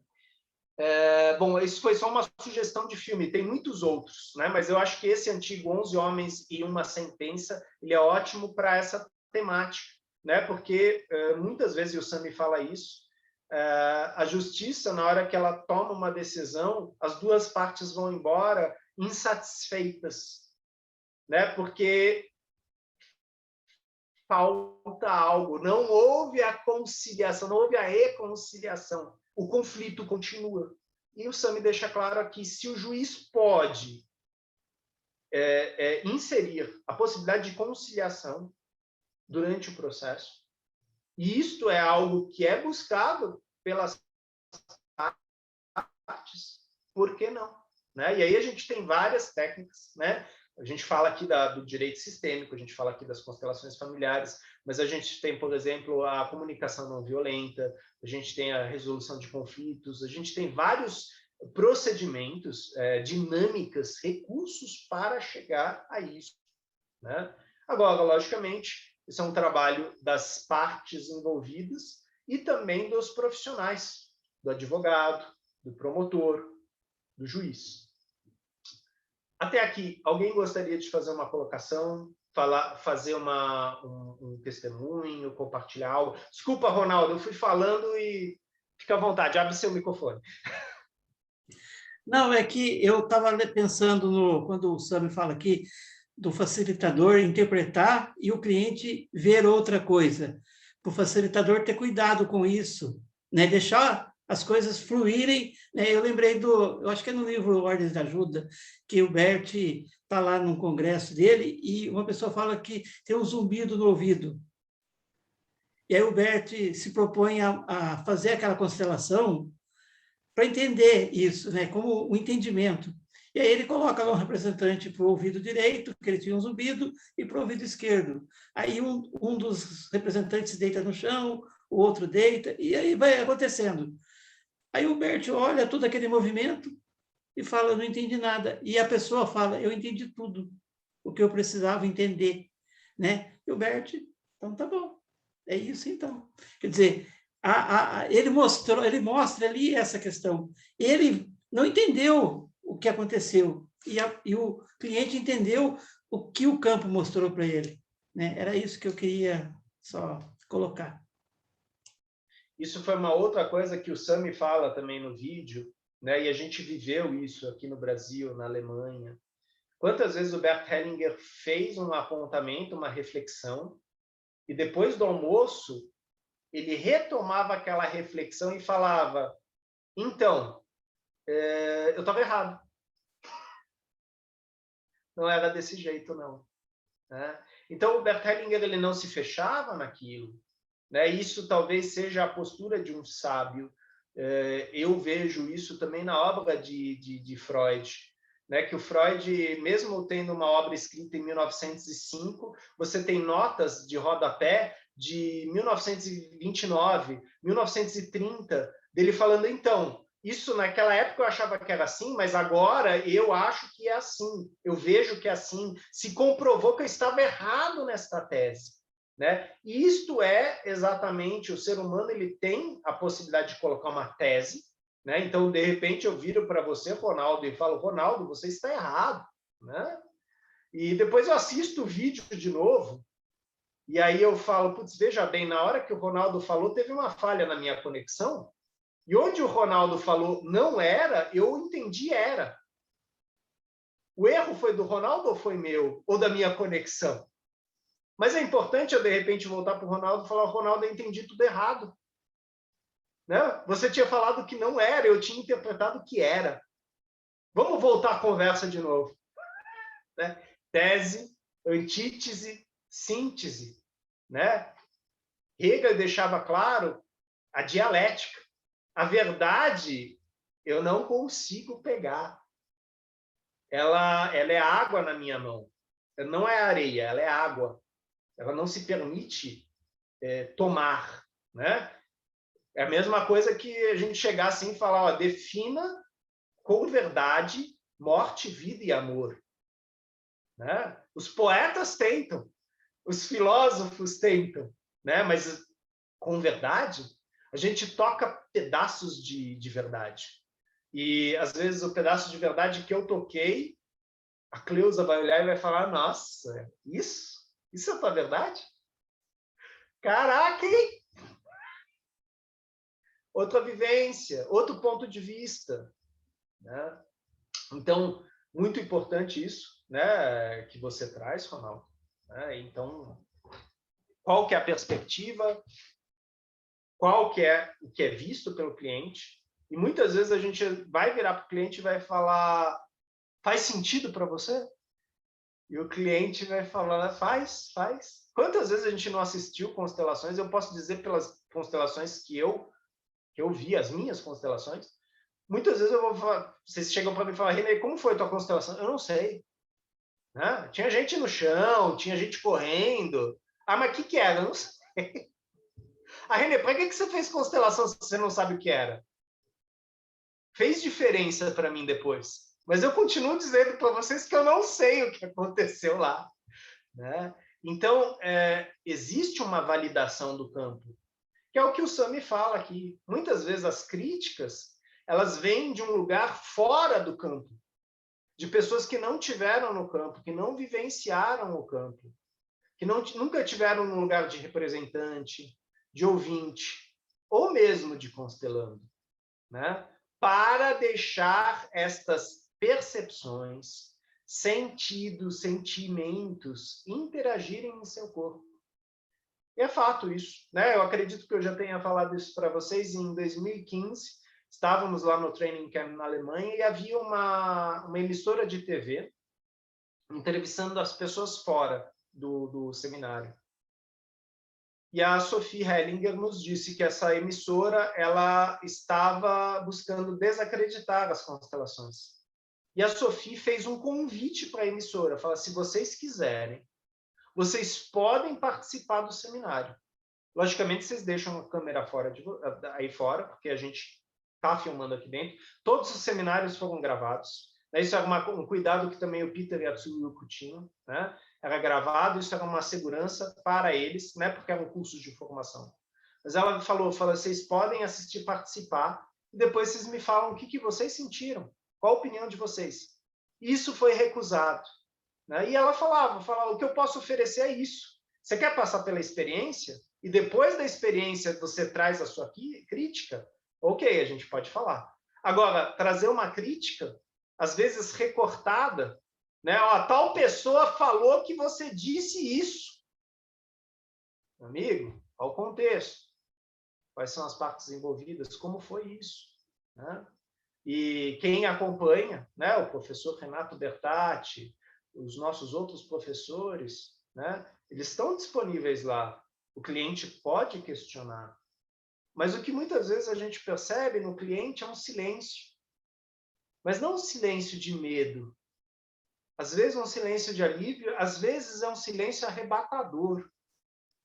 Bom, isso foi só uma sugestão de filme, tem muitos outros, né? Mas eu acho que esse antigo 11 Homens e uma Sentença, ele é ótimo para essa temática, né? Porque muitas vezes, e o Sami fala isso, a justiça, na hora que ela toma uma decisão, as duas partes vão embora insatisfeitas, né? Porque falta algo, não houve a conciliação, não houve a reconciliação. O conflito continua. E o Sami deixa claro aqui, se o juiz pode inserir a possibilidade de conciliação durante o processo, E isto é algo que é buscado pelas partes, por que não? Né? E aí a gente tem várias técnicas, né? A gente fala aqui do direito sistêmico, a gente fala aqui das constelações familiares, mas a gente tem, por exemplo, a comunicação não violenta, a gente tem a resolução de conflitos, a gente tem vários procedimentos, dinâmicas, recursos para chegar a isso, né? Agora, logicamente, isso é um trabalho das partes envolvidas e também dos profissionais, do advogado, do promotor, do juiz. Até aqui, alguém gostaria de fazer uma colocação, fazer um testemunho, compartilhar algo? Desculpa, Ronaldo, eu fui falando e fica à vontade, abre seu microfone. Não, é que eu estava pensando quando o Sami fala aqui do facilitador interpretar e o cliente ver outra coisa. Para o facilitador ter cuidado com isso, né? Deixar as coisas fluírem, né? Eu lembrei eu acho que é no livro Ordens da Ajuda, que o Bert está lá num congresso dele e uma pessoa fala que tem um zumbido no ouvido. E aí o Bert se propõe a fazer aquela constelação para entender isso, né? Como um entendimento. E aí ele coloca lá um representante para o ouvido direito, que ele tinha um zumbido, e para o ouvido esquerdo. Aí um dos representantes deita no chão, o outro deita, e aí vai acontecendo. Aí o Bert olha todo aquele movimento e fala, não entendi nada. E a pessoa fala, eu entendi tudo, o que eu precisava entender, né? E o Bert, então tá bom, é isso então. Quer dizer, ele mostra ali essa questão. Ele não entendeu o que aconteceu e o cliente entendeu o que o campo mostrou para ele, né? Era isso que eu queria só colocar. Isso foi uma outra coisa que o Sami fala também no vídeo, né? E a gente viveu isso aqui no Brasil, na Alemanha. Quantas vezes o Bert Hellinger fez um apontamento, uma reflexão, e depois do almoço, ele retomava aquela reflexão e falava, então, eu estava errado. Não era desse jeito, não. Né? Então, o Bert Hellinger ele não se fechava naquilo. Né? Isso talvez seja a postura de um sábio. Eu vejo isso também na obra de Freud. Né? Que o Freud, mesmo tendo uma obra escrita em 1905, você tem notas de rodapé de 1929, 1930, dele falando, então, isso naquela época eu achava que era assim, mas agora eu acho que é assim, eu vejo que é assim, se comprovou que eu estava errado nesta tese. Né? E isto é exatamente, o ser humano ele tem a possibilidade de colocar uma tese, né? Então, de repente, eu viro para você, Ronaldo, e falo, Ronaldo, você está errado. Né? E depois eu assisto o vídeo de novo, e aí eu falo, putz, veja bem, na hora que o Ronaldo falou, teve uma falha na minha conexão, e onde o Ronaldo falou não era, eu entendi era. O erro foi do Ronaldo ou foi meu? Ou da minha conexão? Mas é importante eu, de repente, voltar para o Ronaldo e falar, Ronaldo, eu entendi tudo errado. Né? Você tinha falado que não era, eu tinha interpretado que era. Vamos voltar à conversa de novo. Né? Tese, antítese, síntese. Né? Hegel deixava claro a dialética. A verdade eu não consigo pegar. Ela é água na minha mão. Não é areia, ela é água. Ela não se permite tomar. Né? É a mesma coisa que a gente chegar assim e falar, ó, defina com verdade morte, vida e amor. Né? Os poetas tentam, os filósofos tentam, né? Mas com verdade, a gente toca pedaços de verdade. E, às vezes, o pedaço de verdade que eu toquei, a Cleusa vai olhar e vai falar, nossa, isso é a tua verdade? Caraca, hein? Outra vivência, outro ponto de vista. Né? Então, muito importante isso, né, que você traz, Ronaldo. Né? Então, qual que é a perspectiva? Qual que é o que é visto pelo cliente? E muitas vezes a gente vai virar para o cliente e vai falar, faz sentido para você? E o cliente vai falar, faz. Quantas vezes a gente não assistiu constelações? Eu posso dizer pelas constelações que eu vi, as minhas constelações. Muitas vezes vocês chegam para mim e falam, Renê, como foi a tua constelação? Eu não sei. Né? Tinha gente no chão, tinha gente correndo. Ah, mas o que era? Eu não sei. Ah, Renê, para que você fez constelação se você não sabe o que era? Fez diferença para mim depois. Mas eu continuo dizendo para vocês que eu não sei o que aconteceu lá. Né? Então, existe uma validação do campo, que é o que o Sami fala aqui. Muitas vezes as críticas, elas vêm de um lugar fora do campo, de pessoas que não tiveram no campo, que não vivenciaram o campo, que nunca tiveram no lugar de representante, de ouvinte, ou mesmo de constelando, né? Para deixar estas percepções, sentidos, sentimentos interagirem em seu corpo. E é fato isso, né? Eu acredito que eu já tenha falado isso para vocês em 2015. Estávamos lá no Training Camp na Alemanha e havia uma emissora de TV entrevistando as pessoas fora do seminário. E a Sophie Hellinger nos disse que essa emissora ela estava buscando desacreditar as constelações. E a Sophie fez um convite para a emissora, fala: se vocês quiserem, vocês podem participar do seminário. Logicamente, vocês deixam a câmera aí fora, porque a gente está filmando aqui dentro. Todos os seminários foram gravados. Isso era um cuidado que também o Peter e a Tsuyuko tinham, né? Era gravado, isso era uma segurança para eles, né? Porque era um curso de formação. Mas ela falou, vocês podem assistir, participar, e depois vocês me falam o que vocês sentiram, qual a opinião de vocês. Isso foi recusado. Né? E ela falava, o que eu posso oferecer é isso. Você quer passar pela experiência? E depois da experiência você traz a sua crítica? Ok, a gente pode falar. Agora, trazer uma crítica, às vezes recortada, né? Tal pessoa falou que você disse isso. Amigo, qual o contexto? Quais são as partes envolvidas? Como foi isso? Né? E quem acompanha, né? O professor Renato Bertatti, os nossos outros professores, né? Eles estão disponíveis lá. O cliente pode questionar. Mas o que muitas vezes a gente percebe no cliente é um silêncio. Mas não um silêncio de medo. Às vezes é um silêncio de alívio, às vezes é um silêncio arrebatador.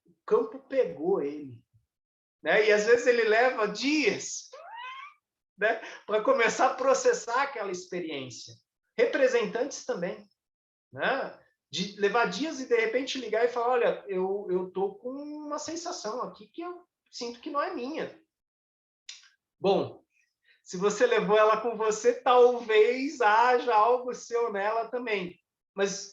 O campo pegou ele. Né? E às vezes ele leva dias, né, para começar a processar aquela experiência. Representantes também. Né? De levar dias e de repente ligar e falar, olha, eu estou com uma sensação aqui que eu sinto que não é minha. Bom, se você levou ela com você, talvez haja algo seu nela também. Mas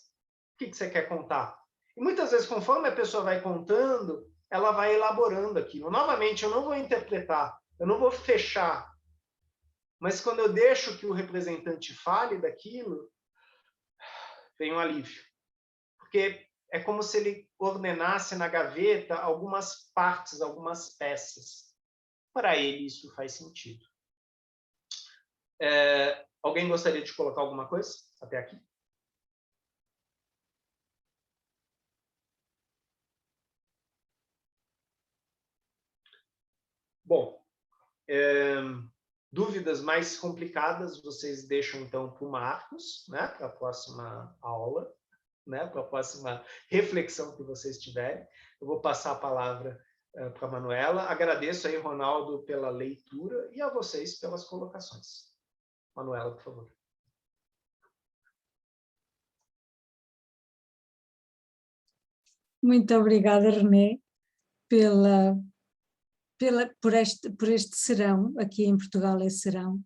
o que você quer contar? E muitas vezes, conforme a pessoa vai contando, ela vai elaborando aquilo. Novamente, eu não vou interpretar, eu não vou fechar. Mas quando eu deixo que o representante fale daquilo, vem um alívio. Porque é como se ele ordenasse na gaveta algumas partes, algumas peças. Para ele, isso faz sentido. Alguém gostaria de colocar alguma coisa até aqui? Bom, dúvidas mais complicadas vocês deixam então para o Marcos, né, para a próxima aula, né, para a próxima reflexão que vocês tiverem. Eu vou passar a palavra para a Manuela. Agradeço aí, Ronaldo, pela leitura e a vocês pelas colocações. Manuela, por favor. Muito obrigada, René, por este serão, aqui em Portugal é serão,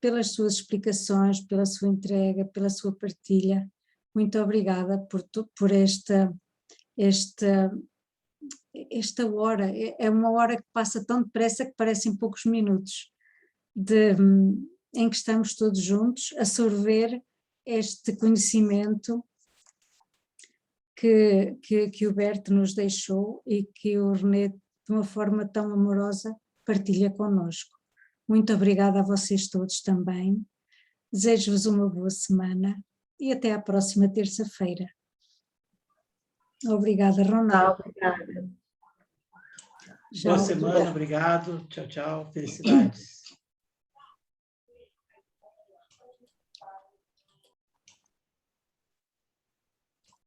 pelas suas explicações, pela sua entrega, pela sua partilha. Muito obrigada por esta hora. É uma hora que passa tão depressa que parecem poucos minutos, em que estamos todos juntos a sorver este conhecimento que o Berto nos deixou e que o René, de uma forma tão amorosa, partilha connosco. Muito obrigada a vocês todos também. Desejo-vos uma boa semana e até à próxima terça-feira. Obrigada, Ronaldo. Obrigada. Boa semana, obrigado. Tchau, tchau. Felicidades.